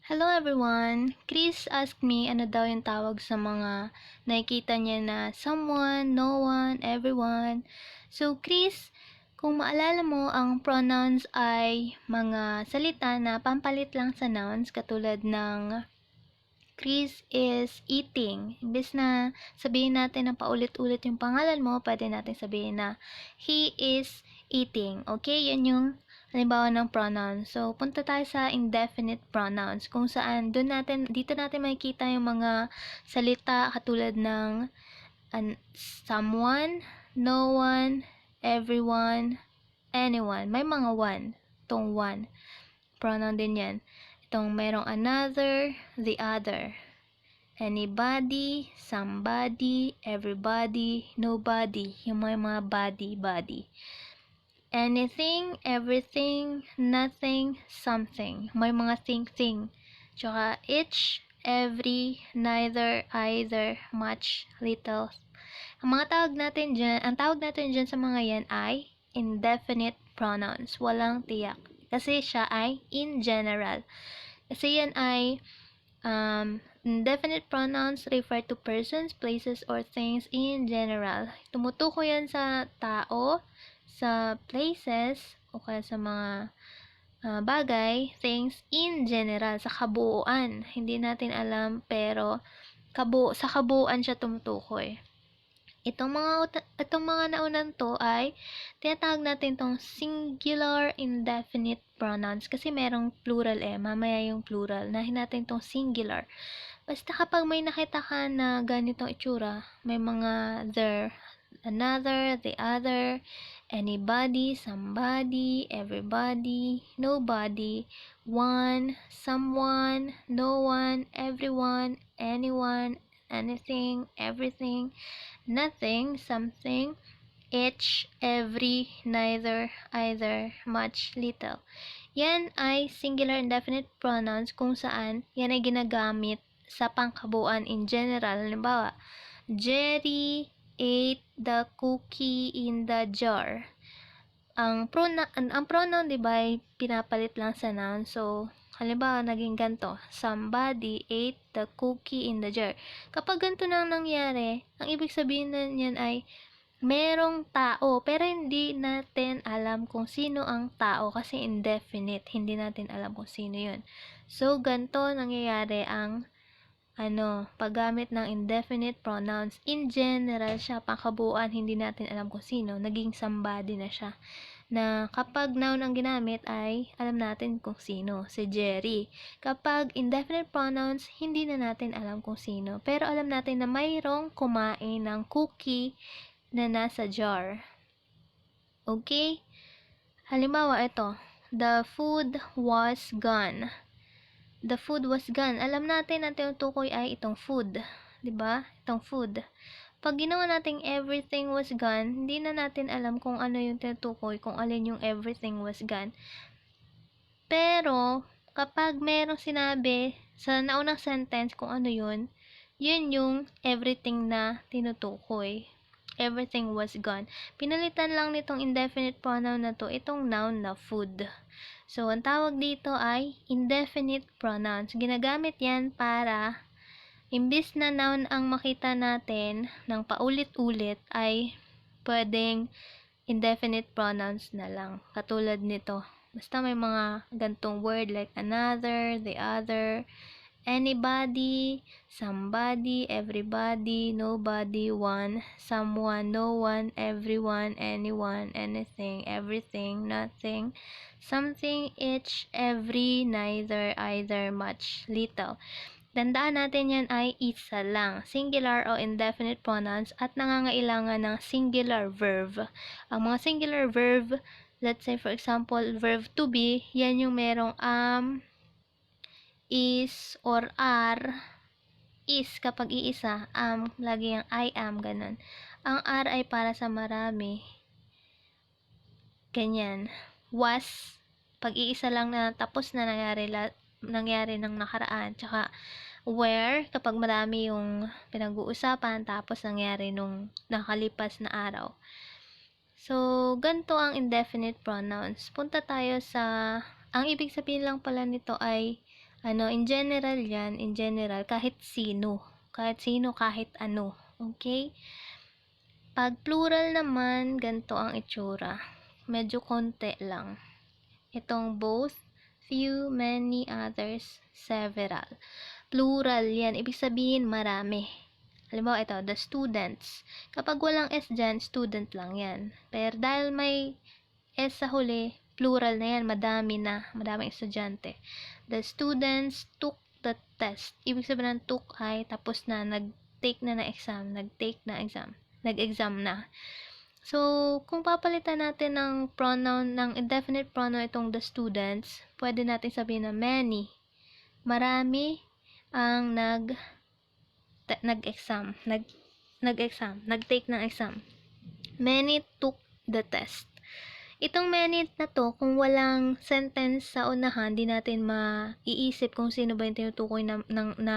Hello everyone! Chris asked me ano daw yung tawag sa mga nakikita niya na someone, no one, everyone. So Chris, kung maalala mo, ang pronouns ay mga salita na pampalit lang sa nouns katulad ng Chris is eating. Imbes na sabihin natin na paulit-ulit yung pangalan mo, pwede natin sabihin na he is eating. Okay? Yan yung halimbawa ng pronoun. So, punta tayo sa indefinite pronouns kung saan dito natin makikita yung mga salita katulad ng someone, no one, everyone, anyone. May mga one. Itong one. Pronoun din yan. Itong merong another, the other. Anybody, somebody, everybody, nobody. Yung mga body. Anything, everything, nothing, something. May mga thing. Tsaka each, every, neither, either, much, little. Ang tawag natin dyan sa mga yan ay indefinite pronouns. Walang tiyak. Kasi siya ay in general. Kasi yan ay indefinite pronouns refer to persons, places, or things in general. Tumutukoy yan sa tao, sa places, o kaya sa mga bagay, things in general, sa kabuuan. Hindi natin alam, pero sa kabuuan siya tumutukoy. Itong mga naunan to ay tinatawag natin tong singular indefinite pronouns kasi merong plural mamaya yung plural. Nahin natin tong singular. Basta kapag may nakita ka na ganitong itsura, may mga there, another, the other, anybody, somebody, everybody, nobody, one, someone, no one, everyone, anyone, anything, everything, nothing, something, each, every, neither, either, much, little. Yan ay singular indefinite pronouns kung saan yan ay ginagamit sa pangkabuuan in general. Halimbawa, Jerry ate the cookie in the jar. Ang pronoun, di ba, ay pinapalit lang sa noun. So, halimbawa, naging ganito, somebody ate the cookie in the jar. Kapag ganito nang nangyari, ang ibig sabihin na yan ay merong tao, pero hindi natin alam kung sino ang tao kasi indefinite. Hindi natin alam kung sino yun. So, ganito nangyayari ang paggamit ng indefinite pronouns. In general siya, pangkabuuan, hindi natin alam kung sino. Naging somebody na siya. Na kapag noun ang ginamit ay alam natin kung sino, si Jerry. Kapag indefinite pronouns, hindi na natin alam kung sino. Pero alam natin na mayroong kumain ng cookie na nasa jar. Okay? Halimbawa, ito. The food was gone. The food was gone. Alam natin na tinutukoy ay itong food. 'Di ba? Itong food. Pag ginawa nating everything was gone, hindi na natin alam kung ano yung tinutukoy, kung alin yung everything was gone. Pero, kapag merong sinabi sa naunang sentence kung ano yun yung everything na tinutukoy. Everything was gone. Pinalitan lang nitong indefinite pronoun na to, itong noun na food. So, ang tawag dito ay indefinite pronouns. Ginagamit yan para, imbis na noun ang makita natin ng paulit-ulit, ay pwedeng indefinite pronouns na lang. Katulad nito. Basta may mga gantong word like another, the other, anybody, somebody, everybody, nobody, one, someone, no one, everyone, anyone, anything, everything, nothing, something, each, every, neither, either, much, little. Tandaan natin yan ay isa lang, singular o indefinite pronouns at nangangailangan ng singular verb. Ang mga singular verb, let's say for example, verb to be, yan yung merong is, or are. Is kapag iisa, lagi yung I am, ganun. Ang are ay para sa marami. Ganyan. Was, pag iisa lang na tapos na nangyari ng nakaraan. Tsaka, where, kapag marami yung pinag-uusapan, tapos nangyari nung nakalipas na araw. So, ganito ang indefinite pronouns. Punta tayo sa, ang ibig sabihin lang pala nito ay In general yan, in general, kahit sino. Kahit sino, kahit ano. Okay? Pag plural naman, ganito ang itsura. Medyo konti lang. Itong both, few, many, others, several. Plural yan. Ibig sabihin, marami. Halimbawa, ito, the students. Kapag walang S dyan, student lang yan. Pero dahil may S sa huli, plural na yan. Madaming estudyante. The students took the test. Ibig sabihin ng took ay tapos na, nag-take na exam. Nag-exam na. So, kung papalitan natin ng pronoun, ng indefinite pronoun itong the students, pwede natin sabihin na many. Marami ang nag-exam. Nag-take ng exam. Many took the test. Itong many na to, kung walang sentence sa unahan, di natin maiisip kung sino ba yung tinutukoy na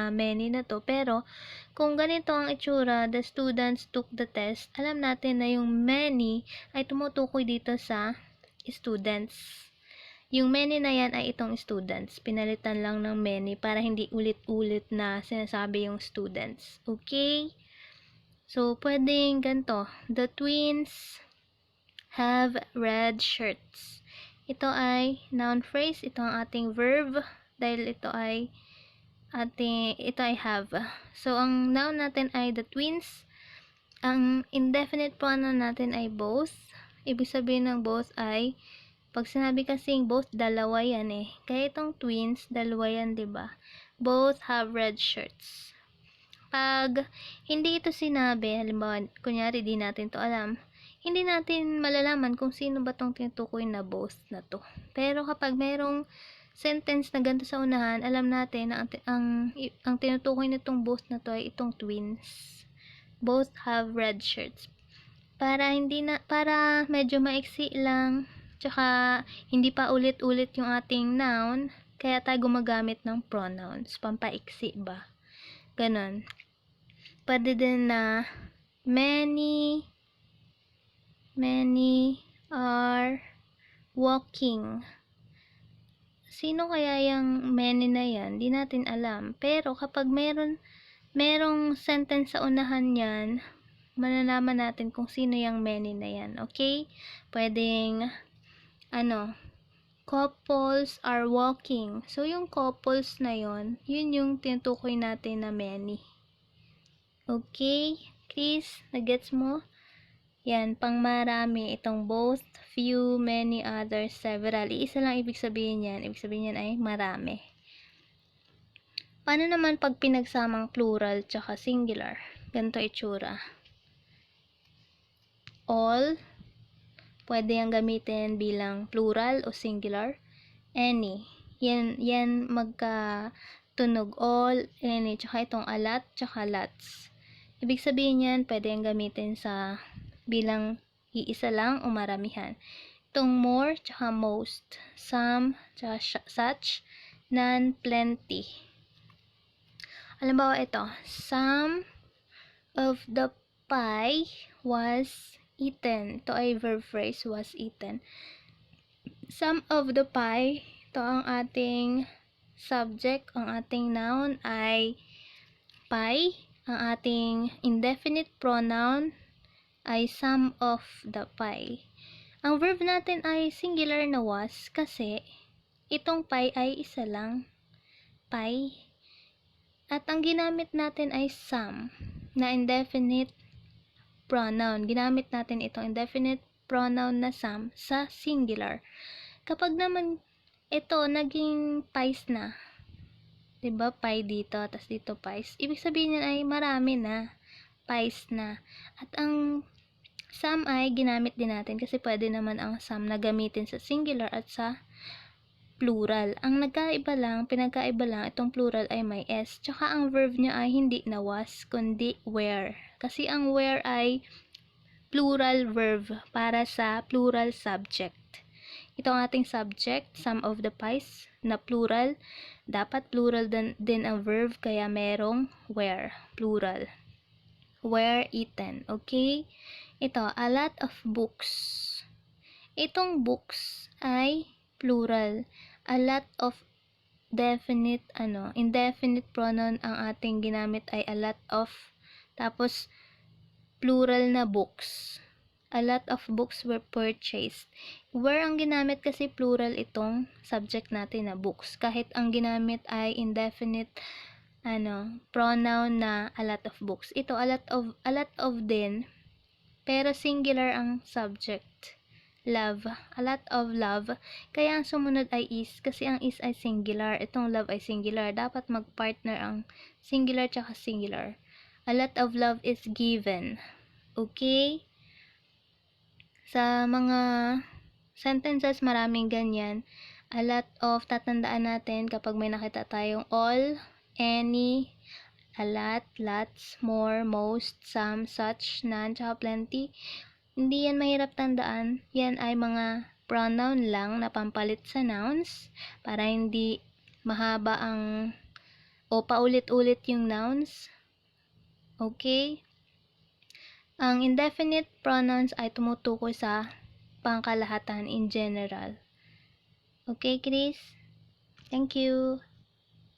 many na to. Pero, kung ganito ang itsura, the students took the test, alam natin na yung many ay tumutukoy dito sa students. Yung many na yan ay itong students. Pinalitan lang ng many para hindi ulit-ulit na sinasabi yung students. Okay? So, pwedeng ganito. The twins have red shirts. Ito ay noun phrase. Ito ang ating verb. Dahil ito ay have. So, ang noun natin ay the twins. Ang indefinite pronoun natin ay both. Ibig sabihin ng both ay, pag sinabi kasing both, dalawa yan eh. Kaya itong twins, dalawa yan, diba? Both have red shirts. Pag hindi ito sinabi, halimbawa, kunyari, di natin to alam, hindi natin malalaman kung sino ba tong tinutukoy na both na to. Pero kapag merong sentence na ganito sa unahan, alam natin na ang tinutukoy nitong both na to ay itong twins. Both have red shirts. Para medyo maiksi lang, tsaka hindi pa ulit-ulit yung ating noun, kaya tayo gumagamit ng pronouns. Pampaiksi ba? Ganon. Pwede din na many are walking. Sino kaya yung many na yan? Di natin alam. Pero kapag merong sentence sa unahan yan, malalaman natin kung sino yung many na yan. Okay? Pwedeng, couples are walking. So, yung couples na yun yung tinutukoy natin na many. Okay? Chris, nagets mo? Yan, pang marami, itong both, few, many, others, several. Iisa lang ibig sabihin yan. Ibig sabihin yan ay marami. Paano naman pag pinagsamang plural tsaka singular? Ganito itsura. All, pwede yung gamitin bilang plural o singular. Any, yan magkatunog. All, any, tsaka itong a lot, tsaka lots. Ibig sabihin yan, pwede yung gamitin sa bilang iisa lang o maramihan. Itong more, tsaka most. Some, tsaka such. None, plenty. Halimbawa ito, some of the pie was eaten. Ito ay verb phrase, was eaten. Some of the pie, ito ang ating subject. Ang ating noun ay pie. Ang ating indefinite pronoun ay some of the pie. Ang verb natin ay singular na was kasi itong pie ay isa lang. Pie. At ang ginamit natin ay some na indefinite pronoun. Ginamit natin itong indefinite pronoun na some sa singular. Kapag naman ito naging pies na, diba? Pie dito, tas dito pies. Ibig sabihin niyan ay marami na. Pies na. At ang some ay ginamit din natin kasi pwede naman ang some na gamitin sa singular at sa plural. Ang pinagkaiba lang, itong plural ay may S. Tsaka ang verb niya ay hindi na was, kundi were. Kasi ang were ay plural verb para sa plural subject. Ito ang ating subject, some of the pies, na plural. Dapat plural din ang verb, kaya merong were, plural. Were eaten. Okay? Ito, a lot of books. Itong books ay plural. A lot of indefinite pronoun ang ating ginamit ay a lot of, tapos plural na books. A lot of books were purchased. Were ang ginamit kasi plural itong subject natin na books. Kahit ang ginamit ay indefinite pronoun na a lot of books. Ito a lot of din, pero singular ang subject. Love, a lot of love. Kaya ang sumunod ay is, kasi ang is ay singular. Itong love ay singular. Dapat mag-partner ang singular tsaka singular. A lot of love is given. Okay? Sa mga sentences, maraming ganyan. A lot of, tatandaan natin kapag may nakita tayong all, any, a lot, lots, more, most, some, such, none, tsaka plenty. Hindi yan mahirap tandaan. Yan ay mga pronoun lang na pampalit sa nouns para hindi mahaba o paulit-ulit yung nouns. Okay? Ang indefinite pronouns ay tumutukoy sa pangkalahatan in general. Okay, Chris? Thank you.